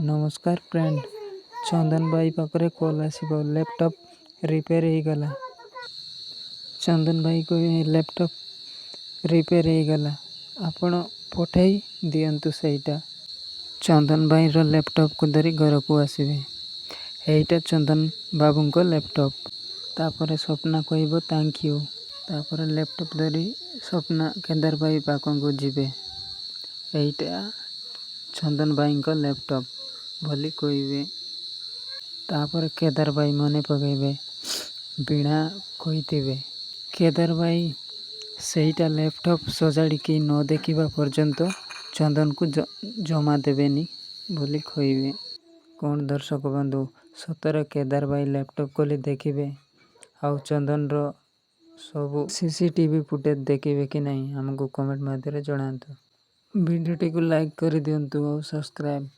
नमस्कार फ्रेंड। चंदन भाई पाखरे कॉल आसीबो। लैपटॉप रिपेयर हो गला। चंदन भाई को लैपटॉप रिपेयर हो गला। आपण पठाई दियंतु सेटा। चंदन भाई रो लैपटॉप को धरी घर को आसीबे। एटा चंदन बाबू को लैपटॉप। तापरे स्वप्ना कहबो थैंक यू। तापरे लैपटॉप धरी स्वप्ना केदार भाई पाखन को जीवे। एटा चंदन भाई को लैपटॉप भली कहबे। तापर केदार भाई मने पकेबे बिना कहीथिबे। केदार भाई सेटा लैपटॉप सजाड़ी की न देखिबा पर्यंत चंदन को जमा देबेनी बोली कहबे। कौन दर्शक बंधु सतरे केदार भाई लैपटॉप खोली देखिबे आउ चंदन रो सब सीसीटीवी फुटेज देखिबे कि नहीं हमको कमेंट माध्यम जणांतु। वीडियो को लाइक कर दियंतु और सब्सक्राइब।